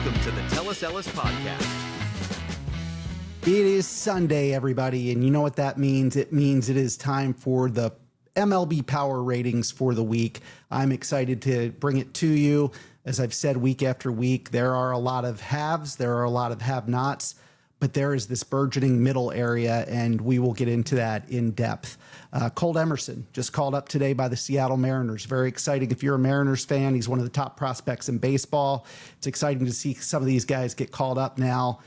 Welcome to the Tell Us Ellis podcast. It is Sunday, everybody, and you know what that means. It means it is time for the MLB Power Ratings for the week. I'm excited to bring it to you. As I've said week after week, there are a lot of haves, there are a lot of have-nots, but there is this burgeoning middle area, and we will get into that in depth. Cole Emerson just called up today by the Seattle Mariners. Very exciting if you're a Mariners fan. He's one of the top prospects in baseball. It's exciting to see some of these guys get called up now.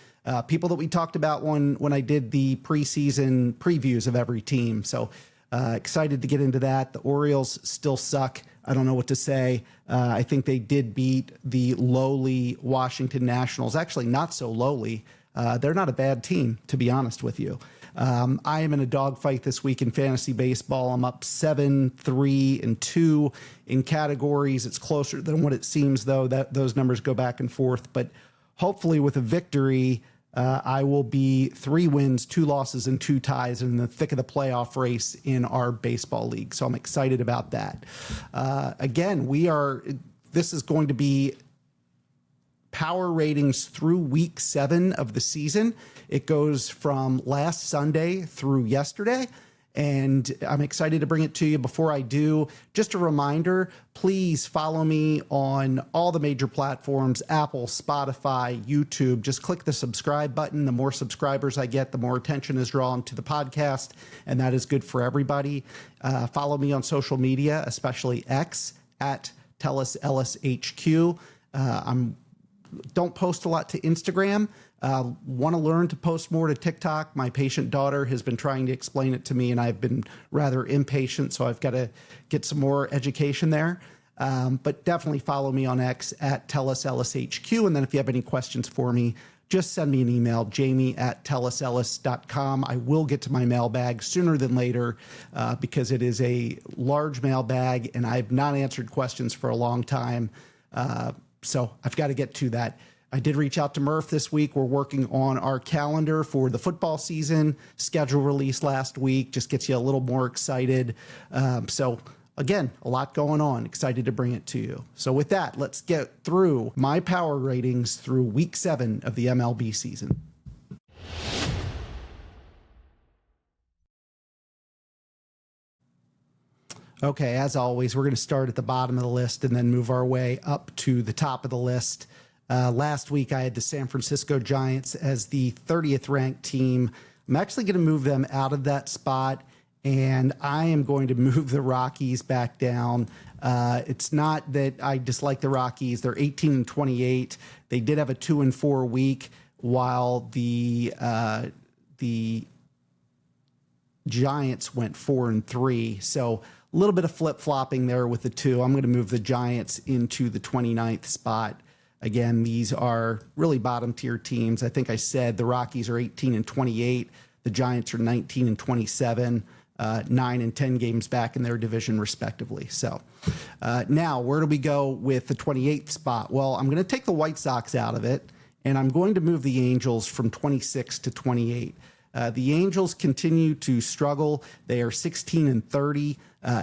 People that we talked about when I did the preseason previews of every team. So excited to get into that. The Orioles still suck. I don't know what to say. I think they did beat the lowly Washington Nationals. Actually, not so lowly. They're not a bad team, to be honest with you. I am in a dogfight this week in fantasy baseball. I'm up 7-3-2 in categories. It's closer than what it seems, though. That those numbers go back and forth. But hopefully with a victory, I will be 3 wins, 2 losses, and 2 ties in the thick of the playoff race in our baseball league. So I'm excited about that. Again, this is going to be power ratings through week 7 of the season. It goes from last Sunday through yesterday, and I'm excited to bring it to you. Before I do, just a reminder, please follow me on all the major platforms, Apple, Spotify, YouTube. Just click the subscribe button. The more subscribers I get, the more attention is drawn to the podcast, and that is good for everybody. Follow me on social media, especially X, at TellUsEllisHQ. Don't post a lot to Instagram. Want to learn to post more to TikTok. My patient daughter has been trying to explain it to me, and I've been rather impatient, so I've got to get some more education there. But definitely follow me on X at TellUsEllisHQ. And then if you have any questions for me, just send me an email, jamie@tellusellis.com. I will get to my mailbag sooner than later because it is a large mailbag, and I've not answered questions for a long time. So I've got to get to that. I did reach out to Murph this week. We're working on our calendar for the football season. Schedule released last week. Just gets you a little more excited. So again, a lot going on. Excited to bring it to you. So with that, let's get through my power ratings through week 7 of the MLB season. Okay, as always, we're going to start at the bottom of the list and then move our way up to the top of the list. Last week, I had the San Francisco Giants as the 30th ranked team. I'm actually going to move them out of that spot, and I am going to move the Rockies back down. It's not that I dislike the Rockies. They're 18-28. They did have a 2-4 week, while the Giants went 4-3. So a little bit of flip-flopping there with the two. I'm going to move the Giants into the 29th spot. Again, these are really bottom-tier teams. I think I said the Rockies are 18-28. The Giants are 19-27, 9 and 10 games back in their division, respectively. So now, where do we go with the 28th spot? Well, I'm going to take the White Sox out of it, and I'm going to move the Angels from 26 to 28. The Angels continue to struggle. They are 16-30,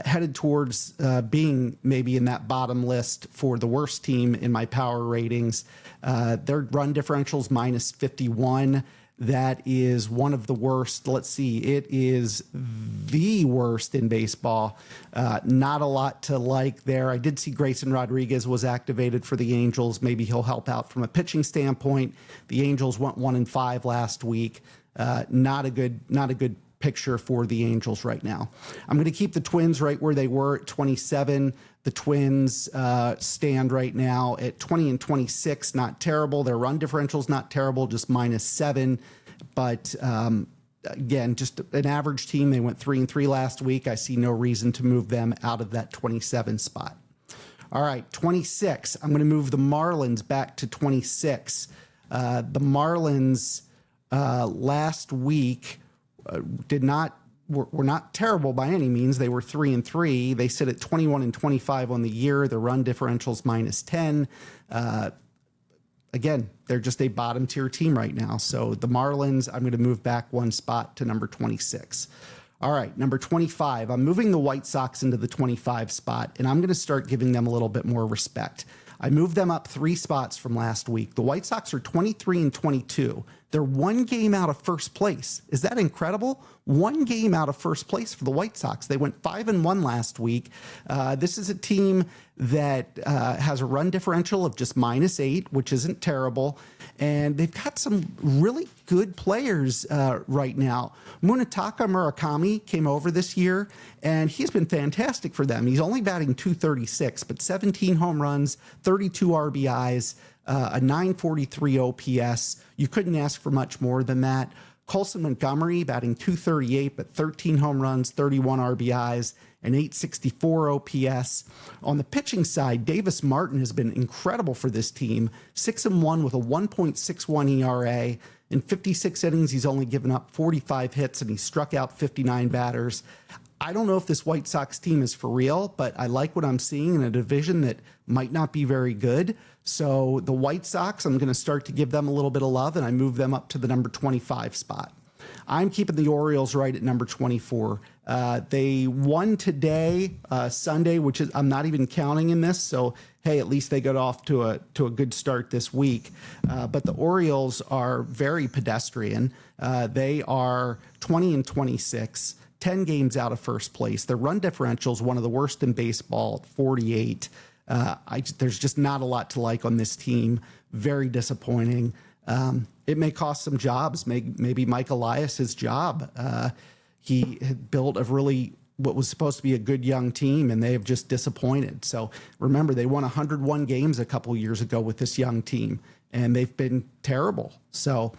headed towards being maybe in that bottom list for the worst team in my power ratings. Their run differential's -51. That is one of the worst. Let's see, it is the worst in baseball. Not a lot to like there. I did see Grayson Rodriguez was activated for the Angels. Maybe he'll help out from a pitching standpoint. The Angels went 1-5 last week. Not a good picture for the Angels right now. I'm going to keep the Twins right where they were at 27. The Twins stand right now at 20-26. Not terrible. Their run differential's not terrible, just -7. But again, just an average team. They went 3-3 last week. I see no reason to move them out of that 27 spot. All right, 26. I'm going to move the Marlins back to 26. The Marlins last week were not terrible by any means. They were 3-3. They sit at 21-25 on the year. The run differential's -10. Again, they're just a bottom tier team right now. So the Marlins, I'm going to move back one spot to number 26. All right, number 25. I'm moving the White Sox into the 25 spot, and I'm going to start giving them a little bit more respect. I moved them up 3 spots from last week. The White Sox are 23-22. They're 1 game out of first place. Is that incredible? 1 game out of first place for the White Sox. They went 5-1 last week. This is a team that has a run differential of just -8, which isn't terrible. And they've got some really good players right now. Munetaka Murakami came over this year, and he's been fantastic for them. He's only batting .236, but 17 home runs, 32 RBIs, a .943 OPS. You couldn't ask for much more than that. Colson Montgomery batting .238, but 13 home runs, 31 RBIs, an .864 OPS. On the pitching side, Davis Martin has been incredible for this team. 6-1 with a 1.61 ERA. In 56 innings, he's only given up 45 hits, and he struck out 59 batters. I don't know if this White Sox team is for real, but I like what I'm seeing in a division that might not be very good. So the White Sox, I'm going to start to give them a little bit of love, and I move them up to the number 25 spot. I'm keeping the Orioles right at number 24. They won today, Sunday, which is I'm not even counting in this. So, hey, at least they got off to a good start this week. But the Orioles are very pedestrian. They are 20-26. 10 games out of first place. Their run differential is one of the worst in baseball, 48. There's just not a lot to like on this team. Very disappointing. It may cost some jobs, maybe Mike Elias's job. He had built what was supposed to be a good young team, and they have just disappointed. So remember, they won 101 games a couple years ago with this young team, and they've been terrible. So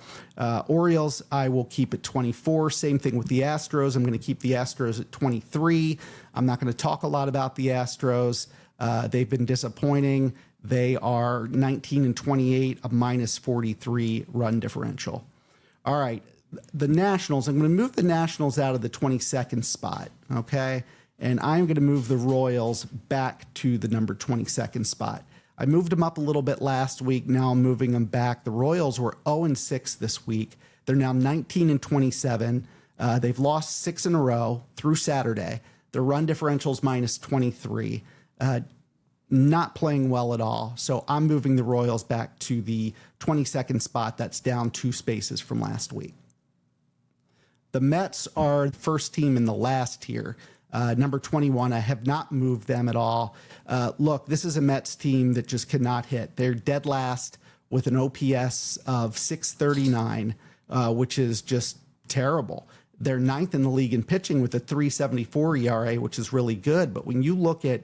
Orioles, I will keep at 24. Same thing with the Astros. I'm going to keep the Astros at 23. I'm not going to talk a lot about the Astros. They've been disappointing. They are 19-28, a -43 run differential. All right, the Nationals. I'm going to move the Nationals out of the 22nd spot, okay? And I'm going to move the Royals back to the number 22nd spot. I moved them up a little bit last week. Now I'm moving them back. The Royals were 0-6 this week. They're now 19-27. They've lost 6 in a row through Saturday. Their run differential is -23. Not playing well at all. So I'm moving the Royals back to the 22nd spot. That's down 2 spaces from last week. The Mets are the first team in the last tier. Number 21, I have not moved them at all. Look, this is a Mets team that just cannot hit. They're dead last with an OPS of 639, which is just terrible. They're 9th in the league in pitching with a 3.74 ERA, which is really good. But when you look at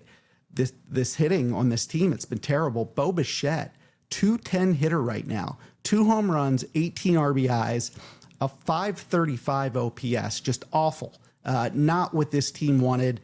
this hitting on this team, it's been terrible. Bo Bichette, 210 hitter right now, 2 home runs, 18 RBIs, a 535 OPS, just awful. Not what this team wanted.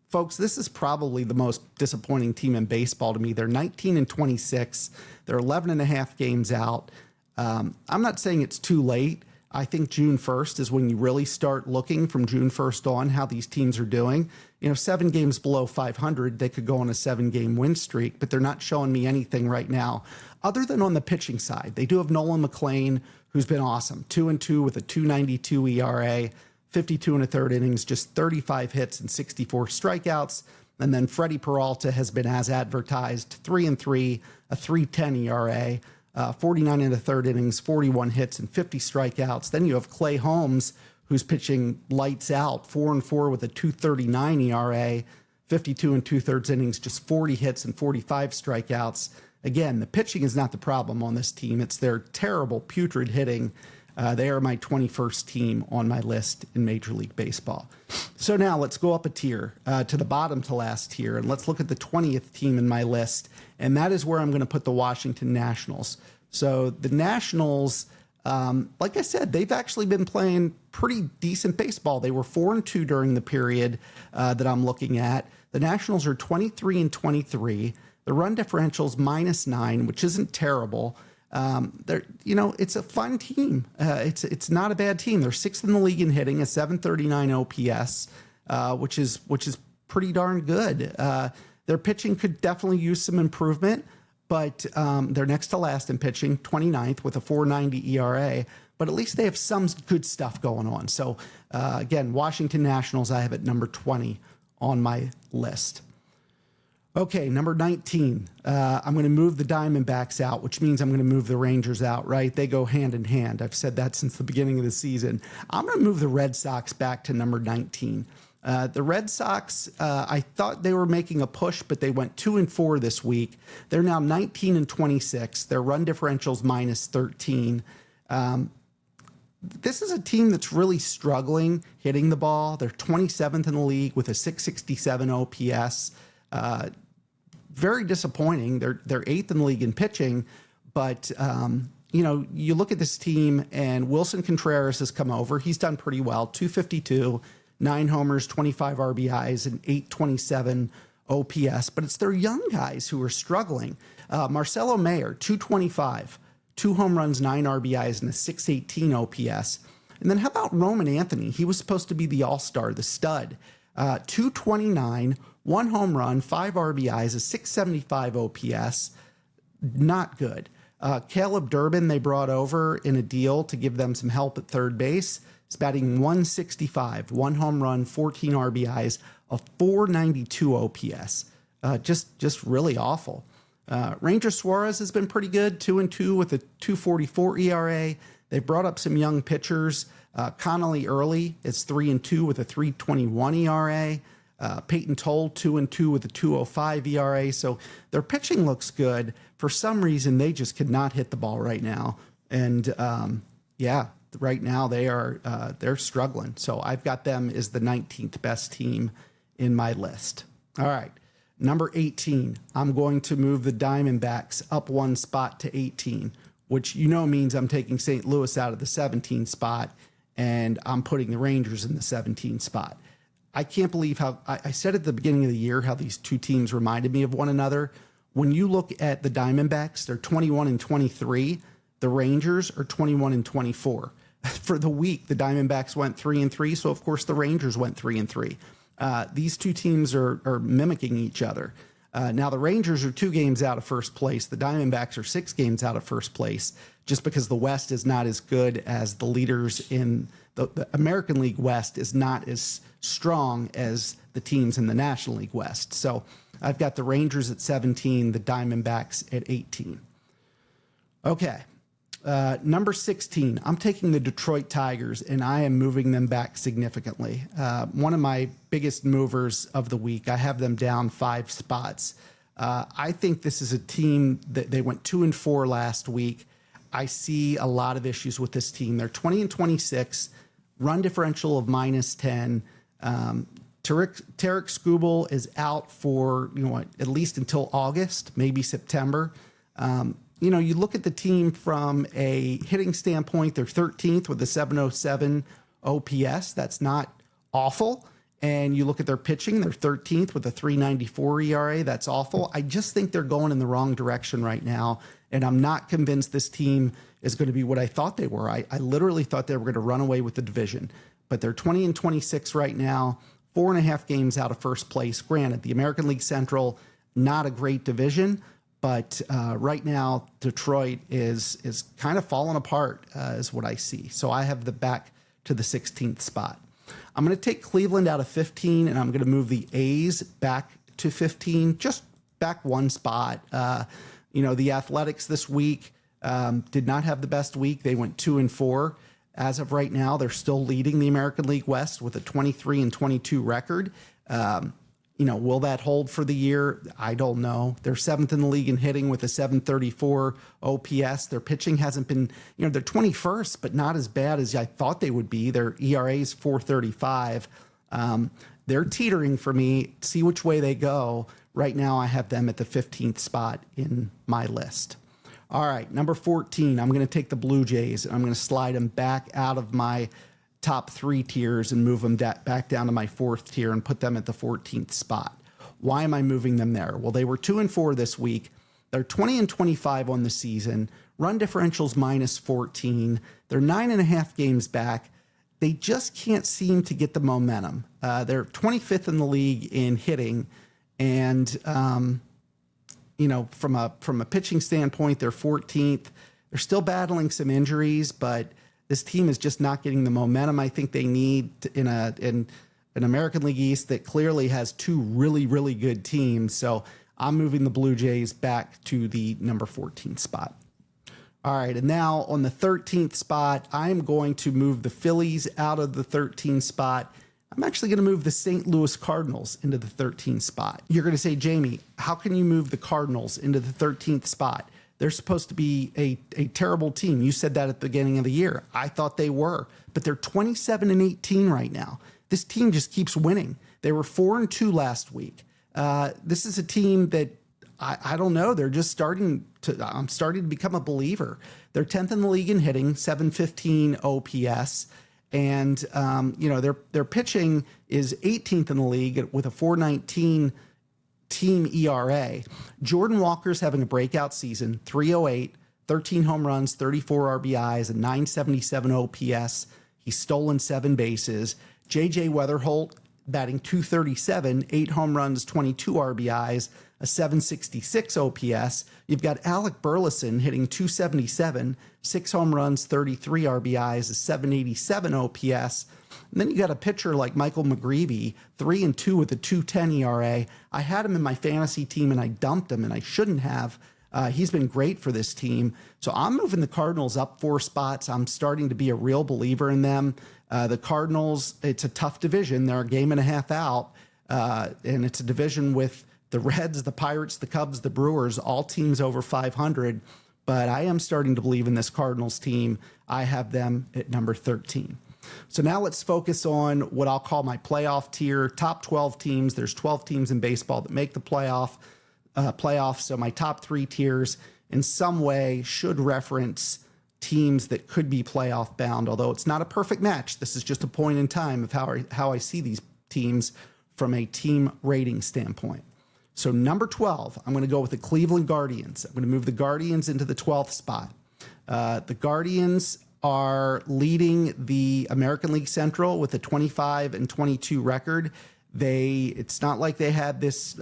Folks, this is probably the most disappointing team in baseball to me. They're 19-26. They're 11 and a half games out. I'm not saying it's too late. I think June 1st is when you really start looking from June 1st on how these teams are doing. 7 games below 500, they could go on a 7-game win streak, but they're not showing me anything right now other than on the pitching side. They do have Nolan McLean, who's been awesome, 2-2 with a 2.92 ERA, 52 and a third innings, just 35 hits and 64 strikeouts. And then Freddie Peralta has been as advertised, 3-3, a 3.10 ERA. 49 and a third innings, 41 hits and 50 strikeouts. Then you have Clay Holmes, who's pitching lights out, 4-4 with a 2.39 ERA, 52 and 2/3 innings, just 40 hits and 45 strikeouts. Again, the pitching is not the problem on this team. It's their terrible, putrid hitting. They are my 21st team on my list in Major League Baseball. So now let's go up a tier to the bottom to last tier, and let's look at the 20th team in my list, and that is where I'm going to put the Washington Nationals. So the Nationals, like I said, they've actually been playing pretty decent baseball. They were 4-2 during the period that I'm looking at. The Nationals are 23-23. The run differential is -9, which isn't terrible. It's a fun team. It's not a bad team. They're 6th in the league in hitting, a 739 OPS, which is pretty darn good. Their pitching could definitely use some improvement, but they're next to last in pitching, 29th with a 4.90 ERA. But at least they have some good stuff going on. So again, Washington Nationals, I have at number 20 on my list. Okay, number 19. I'm going to move the Diamondbacks out, which means I'm going to move the Rangers out, right? They go hand in hand. I've said that since the beginning of the season. I'm going to move the Red Sox back to number 19. The Red Sox, I thought they were making a push, but they went 2-4 this week. They're now 19-26. Their run differential's minus 13. This is a team that's really struggling hitting the ball. They're 27th in the league with a 667 OPS. Very disappointing. They're eighth in the league in pitching, but you look at this team and Wilson Contreras has come over. He's done pretty well. 252, 9 homers, 25 RBIs, and 827 OPS. But it's their young guys who are struggling. Marcelo Mayer, 225, 2 home runs, 9 RBIs, and a 618 OPS. And then how about Roman Anthony? He was supposed to be the all-star, the stud. 229, 1 home run, 5 RBIs, a 675 OPS. Not good. Caleb Durbin, they brought over in a deal to give them some help at third base. He's batting 165, 1 home run, 14 RBIs, a 492 OPS. Just really awful. Ranger Suarez has been pretty good, 2-2 with a 2.44 ERA. They've brought up some young pitchers. Connolly Early is 3-2 with a 3.21 ERA. Peyton Toll 2-2 with a 2.05 ERA. So their pitching looks good. For some reason, they just could not hit the ball right now. And right now they're struggling. So I've got them as the 19th best team in my list. All right. Number 18, I'm going to move the Diamondbacks up 1 spot to 18, which means I'm taking St. Louis out of the 17 spot, and I'm putting the Rangers in the 17 spot. I can't believe how I said at the beginning of the year how these two teams reminded me of one another. When you look at the Diamondbacks, they're 21-23. The Rangers are 21-24. For the week, the Diamondbacks went 3-3, so of course the Rangers went 3-3. These two teams are mimicking each other. Now, the Rangers are 2 games out of first place. The Diamondbacks are 6 games out of first place, just because the West is not as good as the leaders in the American League West is not as strong as the teams in the National League West. So I've got the Rangers at 17, the Diamondbacks at 18. Okay. Number 16, I'm taking the Detroit Tigers, and I am moving them back significantly. One of my biggest movers of the week. I have them down 5 spots. I think this is a team that they went 2-4 last week. I see a lot of issues with this team. They're 20-26, run differential of minus 10. Tarek Skubal is out for at least until August, maybe September. You look at the team from a hitting standpoint, they're 13th with a 707 OPS. That's not awful. And you look at their pitching, they're 13th with a 394 ERA. That's awful. I just think they're going in the wrong direction right now. And I'm not convinced this team is going to be what I thought they were. I literally thought they were going to run away with the division. But they're 20-26 right now, 4.5 games out of first place. Granted, the American League Central, not a great division. But right now, Detroit is kind of falling apart, is what I see. So I have the back to the 16th spot. I'm going to take Cleveland out of 15, and I'm going to move the A's back to 15, just back 1 spot. The Athletics this week did not have the best week. They went 2-4. As of right now, they're still leading the American League West with a 23-22 record. Will that hold for the year? I don't know. They're 7th in the league in hitting with a 734 OPS. Their pitching hasn't been, they're 21st, but not as bad as I thought they would be. Their ERA is 435. They're teetering for me. See which way they go. Right now, I have them at the 15th spot in my list. All right, number 14, I'm going to take the Blue Jays, and I'm going to slide them back out of my top 3 tiers and move them back down to my 4th tier and put them at the 14th spot. Why am I moving them there? Well, they were 2-4 this week. They're 20-25 on the season. Run differentials minus 14. They're 9.5 games back. They just can't seem to get the momentum. They're 25th in the league in hitting, and from a pitching standpoint, they're 14th. They're still battling some injuries, but this team is just not getting the momentum I think they need in an American League East that clearly has 2 really, really good teams. So I'm moving the Blue Jays back to the number 14 spot. All right, and now on the 13th spot, I'm going to move the Phillies out of the 13th spot. I'm actually going to move the St. Louis Cardinals into the 13th spot. You're going to say, Jamie, how can you move the Cardinals into the 13th spot? They're supposed to be a terrible team. You said that at the beginning of the year. I thought they were, but they're 27-18 right now. This team just keeps winning. They were 4-2 last week. This is a team that I don't know. They're just I'm starting to become a believer. They're 10th in the league in hitting, 715 OPS. And, their pitching is 18th in the league with a 419 team ERA. Jordan Walker's having a breakout season, 308, 13 home runs, 34 RBIs, and 977 OPS. He's stolen 7 bases. JJ Weatherholt batting 237, 8 home runs, 22 RBIs, a 766 OPS. You've got Alec Burleson hitting 277, 6 home runs, 33 RBIs, a 787 OPS. And then you got a pitcher like Michael McGreevy, 3-2 with a 210 ERA. I had him in my fantasy team and I dumped him, and I shouldn't have. He's been great for this team. So I'm moving the Cardinals up 4 spots. I'm starting to be a real believer in them. The Cardinals, it's a tough division. They're a game and a half out. And it's a division with the Reds, the Pirates, the Cubs, the Brewers, all teams over 500. But I am starting to believe in this Cardinals team. I have them at number 13. So now let's focus on what I'll call my playoff tier, top 12 teams. There's 12 teams in baseball that make the playoffs. So my top 3 tiers in some way should reference teams that could be playoff bound, although it's not a perfect match. This is just a point in time of how I see these teams from a team rating standpoint. So number 12, I'm going to go with the Cleveland Guardians. I'm going to move the Guardians into the 12th spot. The Guardians are leading the American League Central with a 25-22 record. It's not like they had this,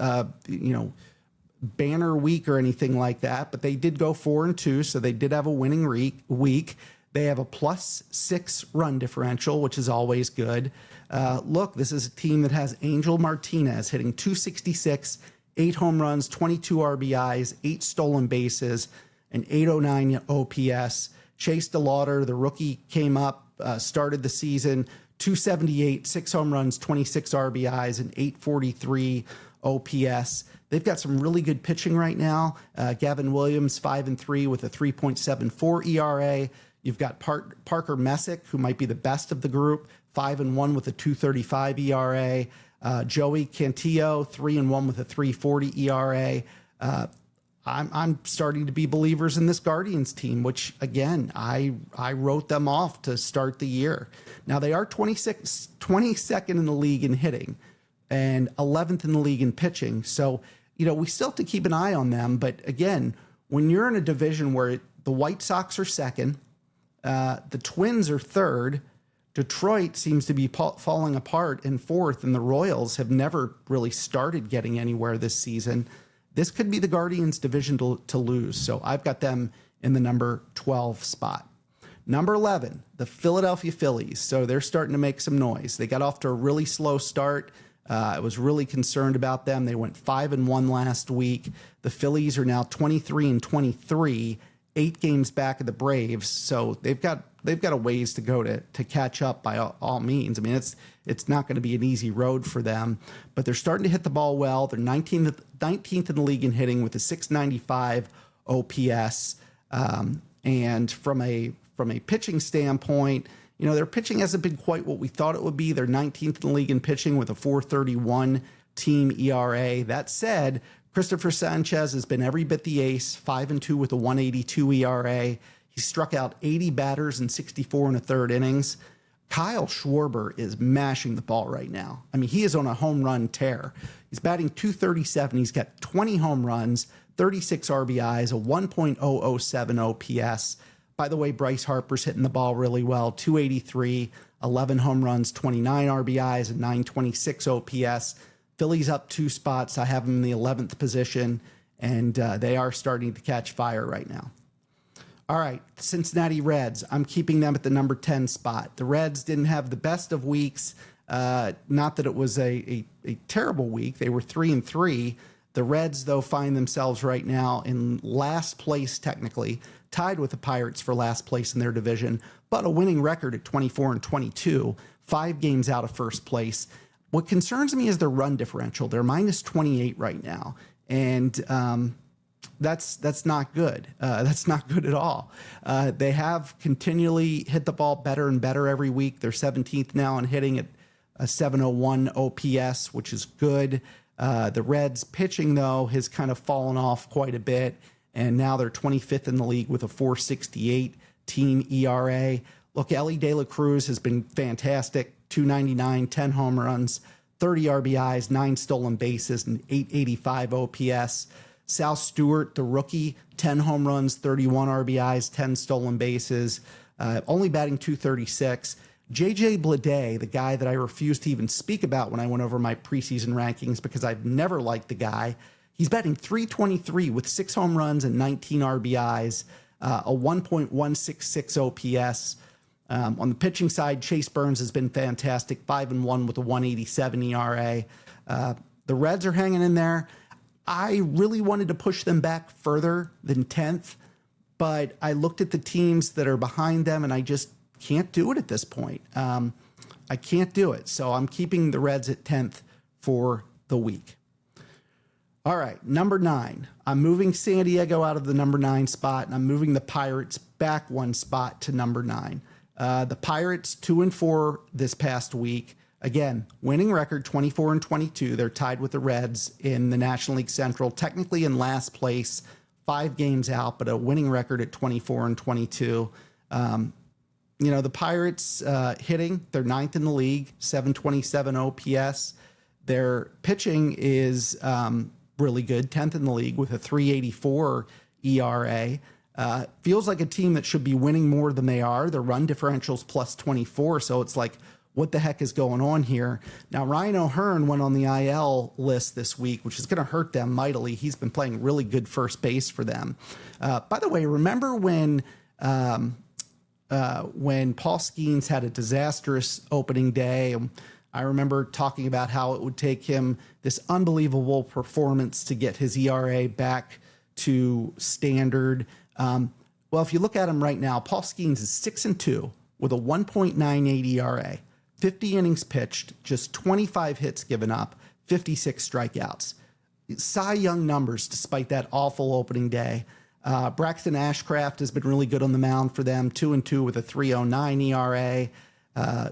banner week or anything like that, but they did go 4-2, so they did have a winning week. They have a +6 run differential, which is always good. Look, this is a team that has Angel Martinez hitting 266, 8 home runs, 22 RBIs, 8 stolen bases, and 809 OPS. Chase DeLauder, the rookie, came up, started the season, 278, 6 home runs, 26 RBIs, and 843 OPS. They've got some really good pitching right now. Gavin Williams, 5-3 with a 3.74 ERA. You've got Parker Messick, who might be the best of the group, 5-1 with a 2.35 ERA. Joey Cantillo, 3-1 with a 3.40 ERA. I'm starting to be believers in this Guardians team, which again, I wrote them off to start the year. Now they are 22nd in the league in hitting and 11th in the league in pitching. So, we still have to keep an eye on them. But again, when you're in a division where the White Sox are second, the Twins are third, Detroit seems to be falling apart in fourth, and the Royals have never really started getting anywhere this season. This could be the Guardians' division to lose. So I've got them in the number 12 spot. Number 11, the Philadelphia Phillies. So they're starting to make some noise. They got off to a really slow start. I was really concerned about them. They went 5-1 last week. The Phillies are now 23-23, 8 games back of the Braves. So they've got a ways to go to catch up by all means. I mean, it's not going to be an easy road for them, but they're starting to hit the ball well. They're 19th in the league in hitting with a 695 OPS. And from a pitching standpoint, their pitching hasn't been quite what we thought it would be. They're 19th in the league in pitching with a 4.31 team ERA. That said, Christopher Sanchez has been every bit the ace, 5-2 with a 1.82 ERA. He struck out 80 batters in 64 1/3 innings. Kyle Schwarber is mashing the ball right now. I mean, he is on a home run tear. He's batting 237. He's got 20 home runs, 36 RBIs, a 1.007 OPS. By the way, Bryce Harper's hitting the ball really well, 283, 11 home runs, 29 RBIs, and 926 OPS. Phillies up 2 spots. I have them in the 11th position, and they are starting to catch fire right now. All right, Cincinnati Reds. I'm keeping them at the number 10 spot. The Reds didn't have the best of weeks. Not that it was a terrible week. They were 3-3. The Reds, though, find themselves right now in last place, technically, tied with the Pirates for last place in their division, but a winning record at 24-22, 5 games out of first place. What concerns me is their run differential. They're minus 28 right now, and that's not good. That's not good at all. They have continually hit the ball better and better every week. They're 17th now in hitting at a 701 OPS, which is good. The Reds pitching, though, has kind of fallen off quite a bit, and now they're 25th in the league with a 4.68 team ERA. Look, Ellie De La Cruz has been fantastic, 299, 10 home runs, 30 RBIs, 9 stolen bases, and 885 OPS. Sal Stewart, the rookie, 10 home runs, 31 RBIs, 10 stolen bases, only batting 236. JJ Bleday, the guy that I refused to even speak about when I went over my preseason rankings because I've never liked the guy, he's batting 323 with 6 home runs and 19 RBIs, a 1.166 OPS. On the pitching side, Chase Burns has been fantastic, 5-1 with a 187 ERA. The Reds are hanging in there. I really wanted to push them back further than 10th, but I looked at the teams that are behind them, and I just can't do it at this point. I can't do it. So I'm keeping the Reds at 10th for the week. All right, number 9. I'm moving San Diego out of the number 9 spot, and I'm moving the Pirates back 1 spot to number 9. The Pirates 2-4 this past week. Again, winning record 24-22. They're tied with the Reds in the National League Central, technically in last place, 5 games out, but a winning record at 24-22. The Pirates hitting, they're 9th in the league, 727 OPS. Their pitching is really good, 10th in the league with a 384 ERA. Feels like a team that should be winning more than they are. Their run differential's plus 24, so it's like, what the heck is going on here? Now, Ryan O'Hearn went on the IL list this week, which is going to hurt them mightily. He's been playing really good first base for them. By the way, remember when Paul Skeens had a disastrous opening day? I remember talking about how it would take him this unbelievable performance to get his ERA back to standard. Well, if you look at him right now, Paul Skeens is 6-2 with a 1.98 ERA. 50 innings pitched, just 25 hits given up, 56 strikeouts. Cy Young numbers despite that awful opening day. Braxton Ashcraft has been really good on the mound for them, 2-2 with a 3.09 ERA.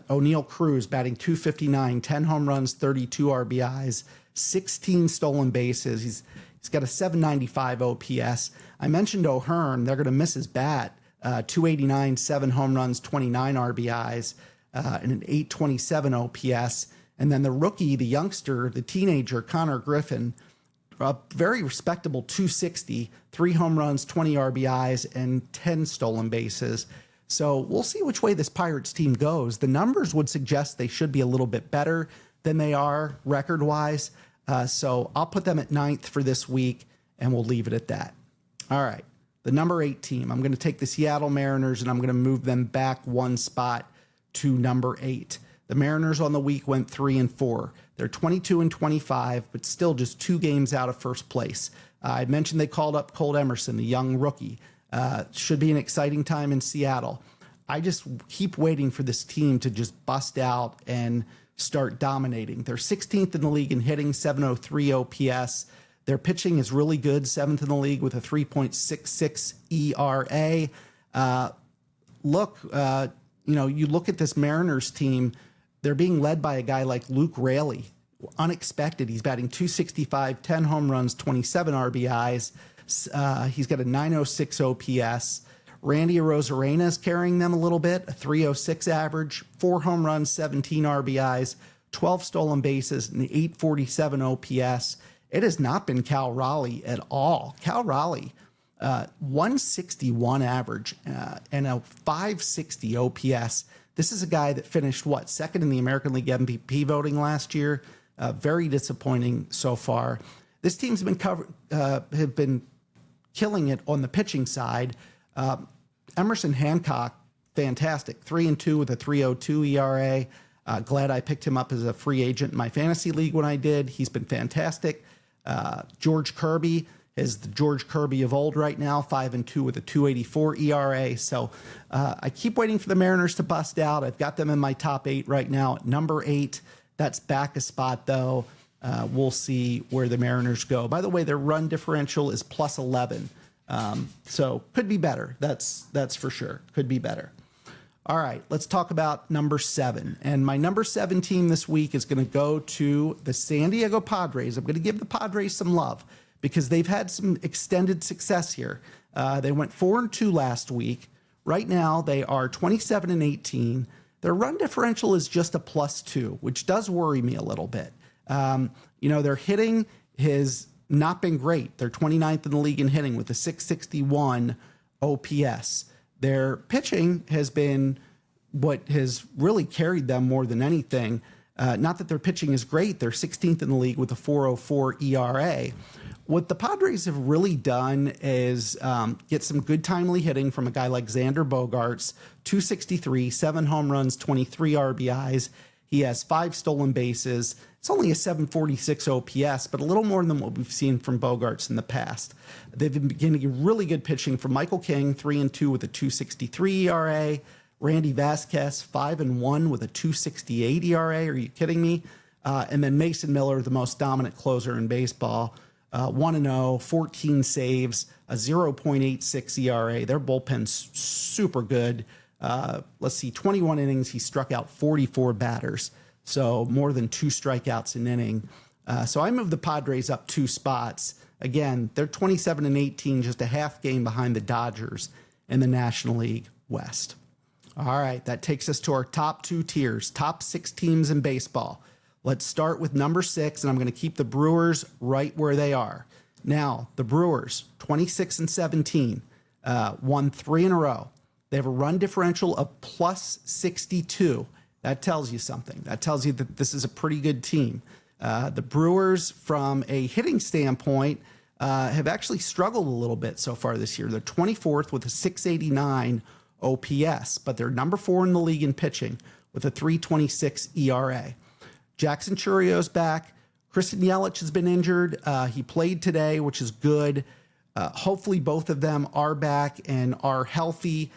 O'Neal Cruz batting 259, 10 home runs, 32 RBIs, 16 stolen bases. He's got a 795 OPS. I mentioned O'Hearn. They're going to miss his bat. 289, 7 home runs, 29 RBIs, and an 827 OPS. And then the rookie, the youngster, the teenager, Connor Griffin, a very respectable 260, 3 home runs, 20 RBIs, and 10 stolen bases. So we'll see which way this Pirates team goes. The numbers would suggest they should be a little bit better than they are record-wise. So I'll put them at 9th for this week, and we'll leave it at that. All right, the number 8 team. I'm going to take the Seattle Mariners, and I'm going to move them back 1 spot to number 8. The Mariners on the week went 3-4. They're 22-25, but still just 2 games out of first place. I mentioned they called up Cole Emerson, the young rookie. Should be an exciting time in Seattle. I just keep waiting for this team to just bust out and start dominating. They're 16th in the league in hitting, 703 OPS. Their pitching is really good, 7th in the league with a 3.66 ERA. You look at this Mariners team, they're being led by a guy like Luke Raley. Unexpected. He's batting 265, 10 home runs, 27 RBIs. He's got a 906 OPS. Randy Arozarena is carrying them a little bit, a 306 average, 4 home runs, 17 RBIs, 12 stolen bases, and 847 OPS. It has not been Cal Raleigh at all. Cal Raleigh, 161 average and a 560 OPS. This is a guy that finished, second in the American League MVP voting last year. Very disappointing so far. This team's been have been killing it on the pitching side. Emerson Hancock, fantastic, 3-2 with a 3.02 ERA. Glad I picked him up as a free agent in my fantasy league when I did. He's been fantastic. George Kirby is the George Kirby of old right now, 5-2 with a 2.84 ERA. So I keep waiting for the Mariners to bust out. I've got them in my top 8 right now at number 8. That's back a spot, though. We'll see where the Mariners go. By the way, their run differential is plus 11. So could be better. That's for sure. Could be better. All right, let's talk about number 7. And my number 7 team this week is going to go to the San Diego Padres. I'm going to give the Padres some love because they've had some extended success here. They went 4-2 last week. Right now, they are 27-18. Their run differential is just a plus 2, which does worry me a little bit. Their hitting has not been great. They're 29th in the league in hitting with a 661 OPS. Their pitching has been what has really carried them more than anything. Not that their pitching is great. They're 16th in the league with a 4.04 ERA. What the Padres have really done is get some good timely hitting from a guy like Xander Bogaerts, 263, 7 home runs, 23 RBIs. He has 5 stolen bases. It's only a 746 OPS, but a little more than what we've seen from Bogaerts in the past. They've been getting really good pitching from Michael King, 3-2 with a 263 ERA. Randy Vasquez, 5-1 with a 268 ERA. Are you kidding me? And then Mason Miller, the most dominant closer in baseball, 1-0, 14 saves, a 0.86 ERA. Their bullpen's super good. Let's see, 21 innings. He struck out 44 batters, so more than 2 strikeouts an inning. So I moved the Padres up 2 spots. Again, they're 27-18, just a half game behind the Dodgers in the National League West. All right, that takes us to our top 2 tiers, top 6 teams in baseball. Let's start with number 6, and I'm going to keep the Brewers right where they are. Now, the Brewers, 26-17, won 3 in a row. They have a run differential of plus 62. That tells you something. That tells you that this is a pretty good team. The Brewers, from a hitting standpoint, have actually struggled a little bit so far this year. They're 24th with a 689 OPS, but they're number 4 in the league in pitching with a 326 ERA. Jackson Churrio's back. Christian Yelich has been injured. He played today, which is good. Hopefully both of them are back and are healthy.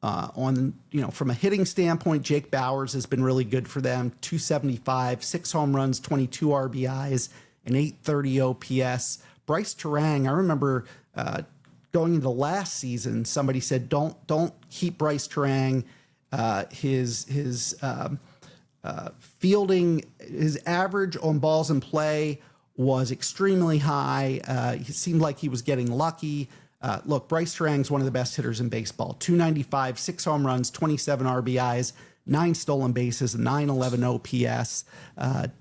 From a hitting standpoint, Jake Bauers has been really good for them. 275, 6 home runs, 22 RBIs, an 830 OPS. Bryce Terang, I remember going into last season, somebody said, don't keep Bryce Terang. His fielding, his average on balls in play was extremely high. He seemed like he was getting lucky. Look, Bryce Terang's one of the best hitters in baseball. 295, 6 home runs, 27 RBIs, 9 stolen bases, a 911 OPS.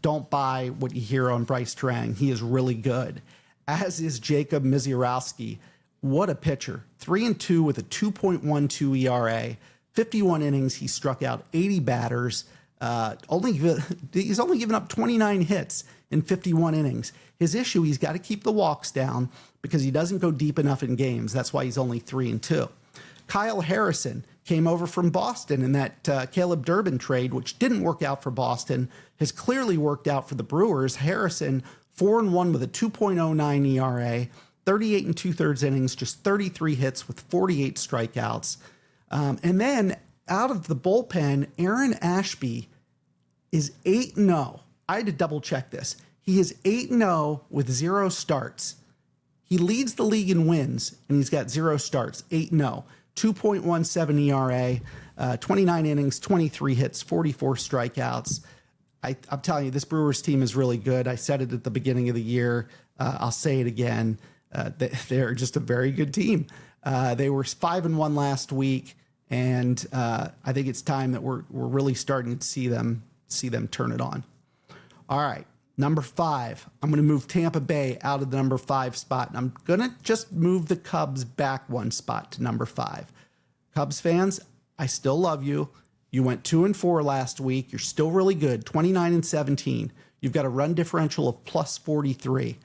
Don't buy what you hear on Bryce Terang. He is really good, as is Jacob Misiorowski. What a pitcher. 3-2 with a 2.12 ERA, 51 innings. He struck out 80 batters. He's only given up 29 hits in 51 innings. His issue, he's got to keep the walks down because he doesn't go deep enough in games. That's why he's only 3-2. Kyle Harrison came over from Boston in that Caleb Durbin trade, which didn't work out for Boston, has clearly worked out for the Brewers. Harrison, 4-1 with a 2.09 ERA, 38 2/3 innings, just 33 hits with 48 strikeouts. And then out of the bullpen, Aaron Ashby is 8-0. I had to double check this. He is 8-0 with 0 starts. He leads the league in wins, and he's got 0 starts, 8-0. 2.17 ERA, 29 innings, 23 hits, 44 strikeouts. I'm telling you, this Brewers team is really good. I said it at the beginning of the year. I'll say it again. They're just a very good team. They were 5-1 last week, and I think it's time that we're really starting to see them turn it on. All right, number 5. I'm going to move Tampa Bay out of the number 5 spot, and I'm going to just move the Cubs back 1 spot to number 5. Cubs fans, I still love you. You went 2-4 last week. You're still really good, 29-17. You've got a run differential of plus 43.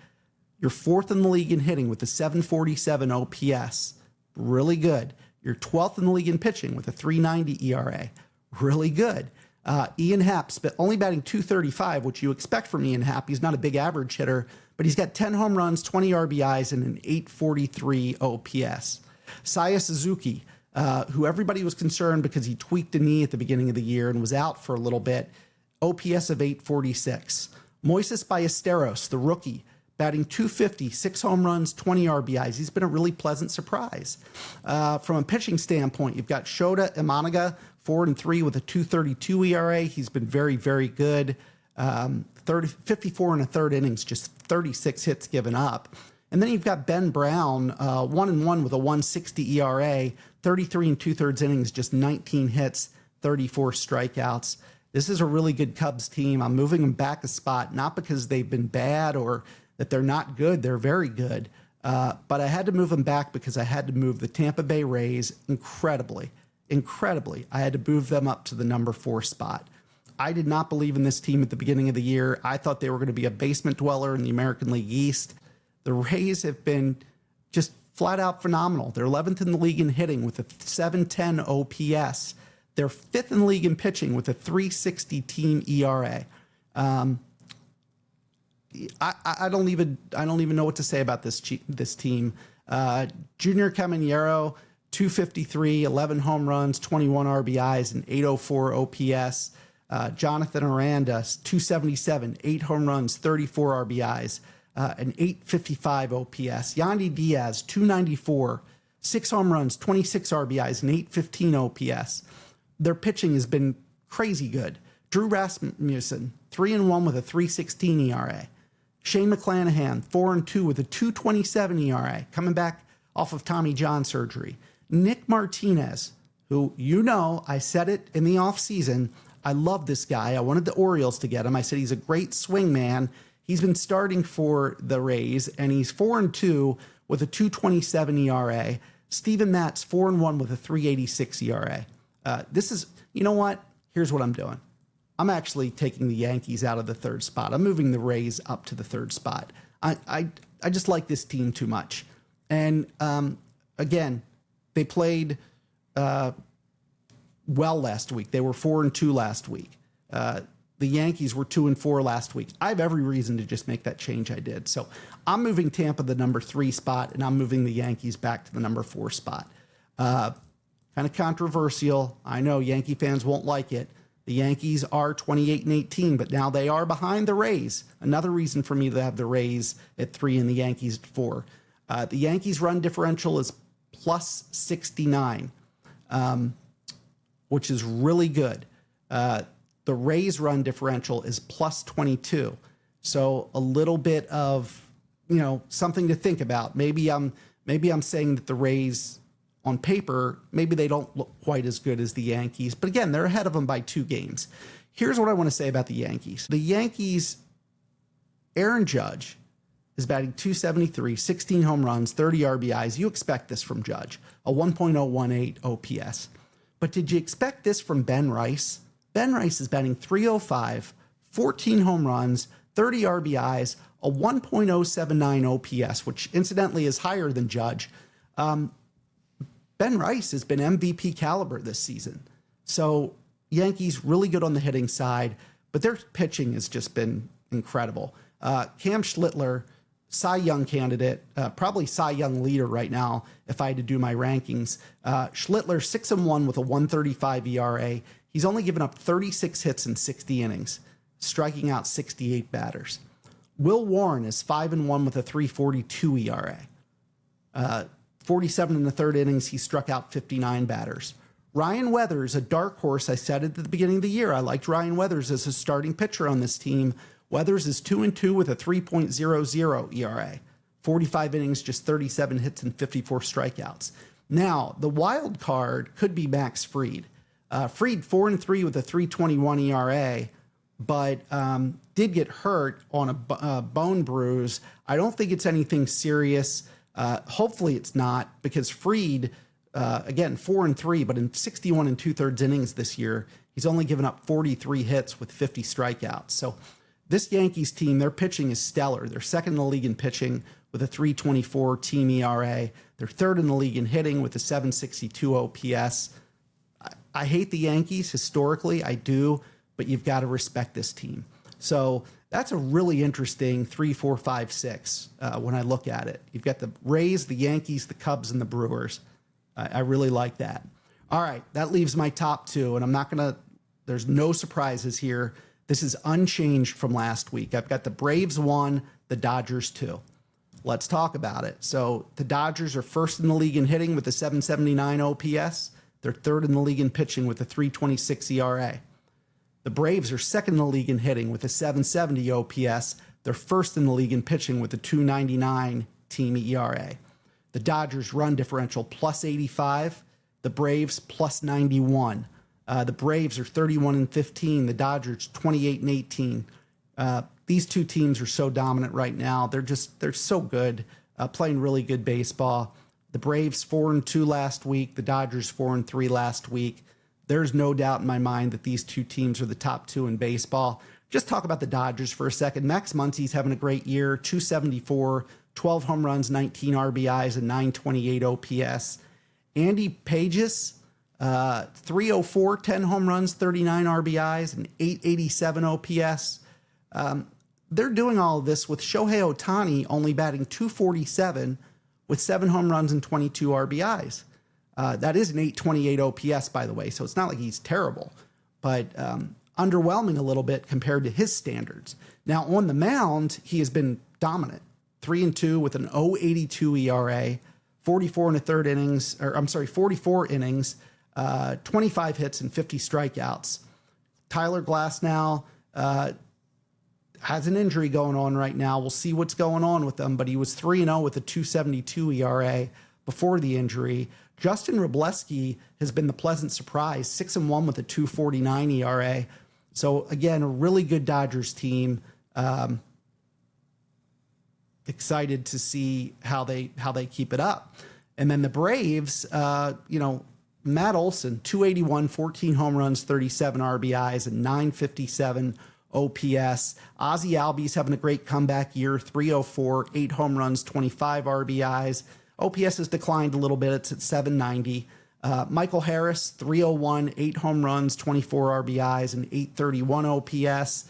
You're 4th in the league in hitting with a 747 OPS. Really good. You're 12th in the league in pitching with a 390 ERA. Really good. Ian Happ only batting 235, which you expect from Ian Happ. He's not a big average hitter, but he's got 10 home runs, 20 RBIs, and an 843 OPS. Saya Suzuki, who everybody was concerned because he tweaked a knee at the beginning of the year and was out for a little bit, OPS of 846. Moises Ballesteros, the rookie, batting 250, 6 home runs, 20 RBIs. He's been a really pleasant surprise. From a pitching standpoint, you've got Shota Imanaga, 4-3 with a 2.32 ERA. He's been very, very good. 54 and a third innings, just 36 hits given up. And then you've got Ben Brown, 1-1 with a 1.60 ERA, 33 and 2/3 innings, just 19 hits, 34 strikeouts. This is a really good Cubs team. I'm moving them back a spot, not because they've been bad or that they're not good. They're very good. But I had to move them back because I had to move the Tampa Bay Rays incredibly. I had to move them up to the number 4 spot. I did not believe in this team at the beginning of the year. I thought they were going to be a basement dweller in the American League East. The Rays have been just flat out phenomenal. They're 11th in the league in hitting with a 710 OPS. They're 5th in the league in pitching with a 360 team ERA. I don't even know what to say about this team. Junior Caminero, 253, 11 home runs, 21 RBIs, and 804 OPS. Jonathan Aranda, 277, 8 home runs, 34 RBIs, and 855 OPS. Yandy Diaz, 294, 6 home runs, 26 RBIs, and 815 OPS. Their pitching has been crazy good. Drew Rasmussen, 3-1 with a 3.16 ERA. Shane McClanahan, 4-2 with a 2.27 ERA, coming back off of Tommy John surgery. Nick Martinez, who, I said it in the offseason, I love this guy. I wanted the Orioles to get him. I said he's a great swing man. He's been starting for the Rays, and he's 4-2 with a 2.27 ERA. Steven Matz, 4-1 with a 3.86 ERA. This is, you know what? Here's what I'm doing. I'm actually taking the Yankees out of the 3rd spot. I'm moving the Rays up to the 3rd spot. I just like this team too much. And again, they played well last week. They were 4-2 last week. The Yankees were 2-4 last week. I have every reason to just make that change I did. So I'm moving Tampa the number 3 spot, and I'm moving the Yankees back to the number 4 spot. Kind of controversial. I know Yankee fans won't like it. The Yankees are 28-18, but now they are behind the Rays. Another reason for me to have the Rays at 3 and the Yankees at 4. The Yankees' run differential is plus 69, which is really good. The Rays' run differential is plus 22. So a little bit of, something to think about. Maybe I'm saying that the Rays on paper, maybe they don't look quite as good as the Yankees. But again, they're ahead of them by 2 games. Here's what I want to say about the Yankees. The Yankees, Aaron Judge is batting 273, 16 home runs, 30 RBIs. You expect this from Judge, a 1.018 OPS. But did you expect this from Ben Rice? Ben Rice is batting 305, 14 home runs, 30 RBIs, a 1.079 OPS, which incidentally is higher than Judge. Ben Rice has been MVP caliber this season. So Yankees really good on the hitting side, but their pitching has just been incredible. Cam Schlittler, Cy Young candidate, probably Cy Young leader right now if I had to do my rankings. Schlittler, 6-1 with a 1.35 ERA. He's only given up 36 hits in 60 innings, striking out 68 batters. Will Warren is 5-1 with a 3.42 ERA. 47 in the 3rd innings, he struck out 59 batters. Ryan Weathers, a dark horse. I said it at the beginning of the year. I liked Ryan Weathers as a starting pitcher on this team. Weathers is 2-2 with a 3.00 ERA. 45 innings, just 37 hits and 54 strikeouts. Now, the wild card could be Max Fried. Fried, 4-3 with a 3.21 ERA, but did get hurt on a bone bruise. I don't think it's anything serious. Hopefully it's not, because Fried, again, 4-3, but in 61 2/3 innings this year, he's only given up 43 hits with 50 strikeouts. So this Yankees team, their pitching is stellar. They're 2nd in the league in pitching with a 3.24 team ERA. They're 3rd in the league in hitting with a 7.62 OPS. I hate the Yankees historically. I do, but you've got to respect this team. So that's a really interesting 3, 4, 5, 6 when I look at it. You've got the Rays, the Yankees, the Cubs, and the Brewers. I really like that. All right, that leaves my top 2, and I'm not going to, there's no surprises here. This is unchanged from last week. I've got the Braves 1, the Dodgers 2. Let's talk about it. So the Dodgers are first in the league in hitting with a 779 OPS. They're third in the league in pitching with a 326 ERA. The Braves are second in the league in hitting with a 770 OPS. They're first in the league in pitching with a 299 team ERA. The Dodgers run differential plus 85. The Braves plus 91. The Braves are 31-15. The Dodgers 28-18. These two teams are so dominant right now. They're so good, playing really good baseball. The Braves 4-2 last week. The Dodgers 4-3 last week. There's no doubt in my mind that these two teams are the top 2 in baseball. Just talk about the Dodgers for a second. Max Muncy's having a great year, 274, 12 home runs, 19 RBIs, and 928 OPS. Andy Pages, 304, 10 home runs, 39 RBIs, and 887 OPS. They're doing all of this with Shohei Ohtani only batting 247 with 7 home runs and 22 RBIs. That is an 828 OPS, by the way, so it's not like he's terrible, but underwhelming a little bit compared to his standards. Now, on the mound, he has been dominant. 3-2 with an 0.82 ERA, 44 innings, 25 hits and 50 strikeouts. Tyler Glasnow has an injury going on right now. We'll see what's going on with him, but he was 3-0 with a 2.72 ERA before the injury. Justin Wroblewski has been the pleasant surprise, 6-1 with a 2.49 ERA. So again, a really good Dodgers team. Excited to see how they keep it up. And then the Braves, Matt Olson, 281, 14 home runs, 37 RBIs, and 957 OPS. Ozzie Albies having a great comeback year, 304, 8 home runs, 25 RBIs. OPS has declined a little bit. It's at 790. Michael Harris, 301, 8 home runs, 24 RBIs, and 831 OPS.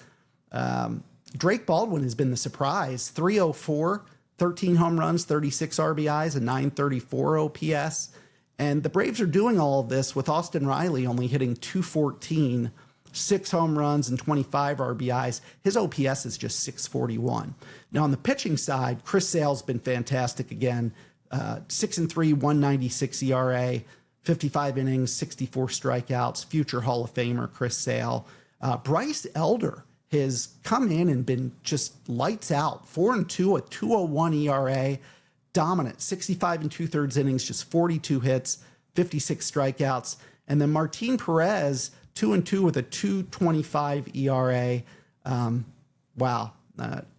Drake Baldwin has been the surprise, 304, 13 home runs, 36 RBIs, and 934 OPS. And the Braves are doing all of this with Austin Riley only hitting 214, 6 home runs, and 25 RBIs. His OPS is just 641. Now, on the pitching side, Chris Sale's been fantastic again. 6-3, 196 ERA, 55 innings, 64 strikeouts, future Hall of Famer Chris Sale. Bryce Elder has come in and been just lights out, 4-2, a 201 ERA, dominant, 65 2/3 innings, just 42 hits, 56 strikeouts. And then Martin Perez, 2-2 with a 225 ERA. Wow,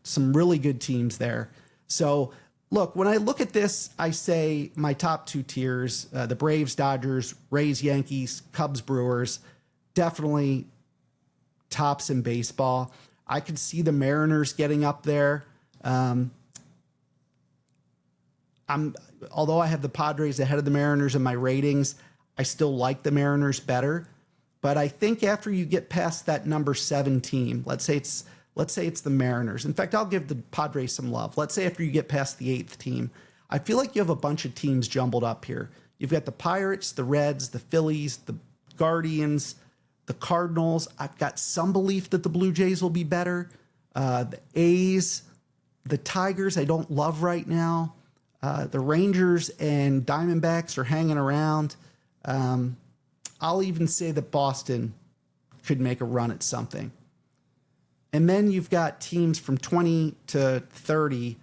some really good teams there. So, look, when I look at this, I say my top 2 tiers, the Braves, Dodgers, Rays, Yankees, Cubs, Brewers, definitely tops in baseball. I could see the Mariners getting up there. Although I have the Padres ahead of the Mariners in my ratings, I still like the Mariners better. But I think after you get past that number 7 team, let's say it's the Mariners. In fact, I'll give the Padres some love. Let's say after you get past the 8th team, I feel like you have a bunch of teams jumbled up here. You've got the Pirates, the Reds, the Phillies, the Guardians, the Cardinals. I've got some belief that the Blue Jays will be better. The A's, the Tigers, I don't love right now. The Rangers and Diamondbacks are hanging around. I'll even say that Boston could make a run at something. And then you've got teams from 20 to 30,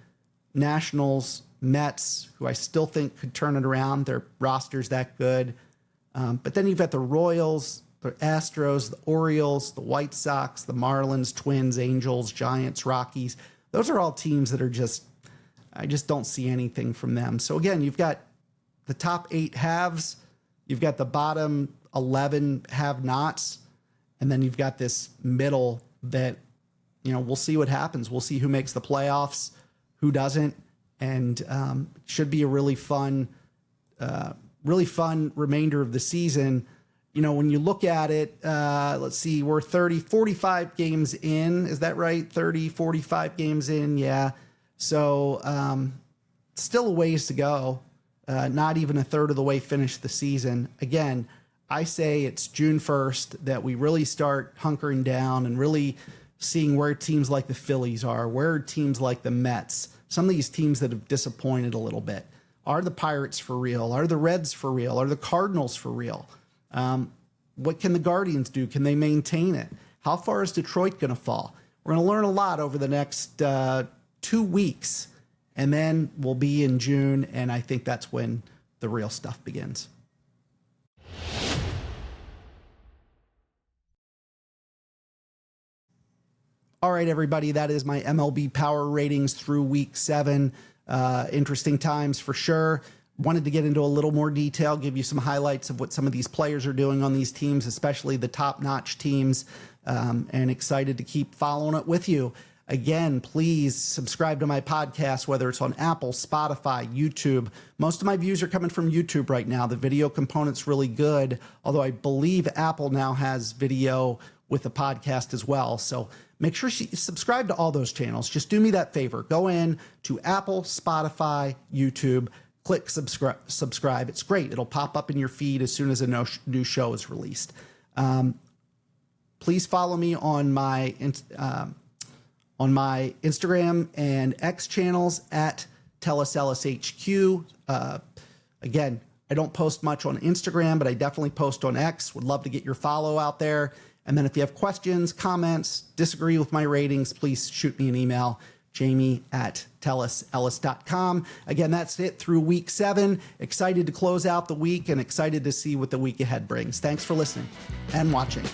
Nationals, Mets, who I still think could turn it around. Their roster's that good. But then you've got the Royals, the Astros, the Orioles, the White Sox, the Marlins, Twins, Angels, Giants, Rockies. Those are all teams that are I just don't see anything from them. So again, you've got the top 8 haves, you've got the bottom 11 have-nots, and then you've got this middle that, we'll see what happens. We'll see who makes the playoffs, who doesn't, and should be a really fun remainder of the season. when you look at it, let's see, we're 45 games in. Is that right? 45 games in. Yeah. So still a ways to go. Not even a third of the way finished the season. Again, I say it's June 1st that we really start hunkering down and really seeing where teams like the Phillies are, where teams like the Mets, some of these teams that have disappointed a little bit. Are the Pirates for real? Are the Reds for real? Are the Cardinals for real? What can the Guardians do? Can they maintain it? How far is Detroit going to fall? We're going to learn a lot over the next 2 weeks, and then we'll be in June, and I think that's when the real stuff begins. All right, everybody, that is my MLB Power Ratings through Week 7. Interesting times for sure. Wanted to get into a little more detail, give you some highlights of what some of these players are doing on these teams, especially the top-notch teams, and excited to keep following it with you. Again, please subscribe to my podcast, whether it's on Apple, Spotify, YouTube. Most of my views are coming from YouTube right now. The video component's really good, although I believe Apple now has video with the podcast as well. So make sure you subscribe to all those channels. Just do me that favor. Go in to Apple, Spotify, YouTube, click subscribe. It's great. It'll pop up in your feed as soon as a new show is released. Please follow me on my Instagram and X channels at TellUsEllisHQ. Again, I don't post much on Instagram, but I definitely post on X. Would love to get your follow out there. And then if you have questions, comments, disagree with my ratings, please shoot me an email, jamie@tellusellis.com. Again, that's it through Week 7. Excited to close out the week and excited to see what the week ahead brings. Thanks for listening and watching.